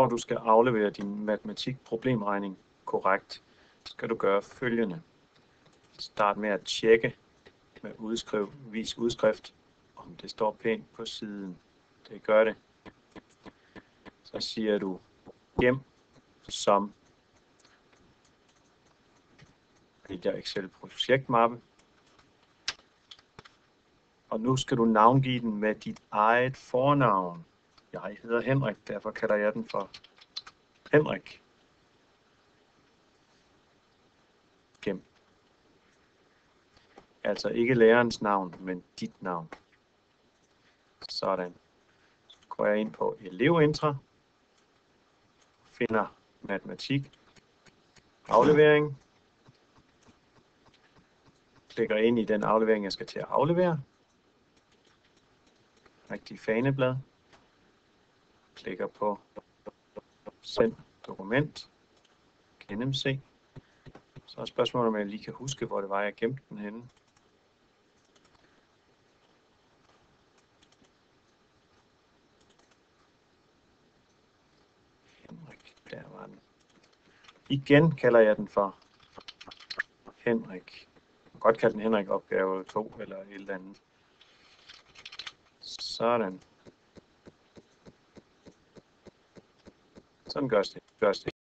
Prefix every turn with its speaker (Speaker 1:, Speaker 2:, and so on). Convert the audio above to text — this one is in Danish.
Speaker 1: Når du skal aflevere din matematikproblemregning korrekt, skal du gøre følgende. Start med at tjekke med vis udskrift, om det står pænt på siden. Det gør det. Så siger du gem som i der Excel projektmappe. Og nu skal du navngive den med dit eget fornavn. Jeg hedder Henrik, derfor kalder jeg den for Henrik. Gem. Altså ikke lærerens navn, men dit navn. Sådan. Så går jeg ind på elevintra. Finder matematik. Aflevering. Klikker ind i den aflevering, jeg skal til at aflevere. Rigtig faneblad. Klikker på send dokument. Gennemse. Så er spørgsmålet, om jeg lige kan huske, hvor det var, jeg gemte den henne. Henrik, der var den. Igen kalder jeg den for Henrik. Jeg kan godt kalde den Henrik opgave 2 eller et eller andet. Sådan. Sådan gørs det.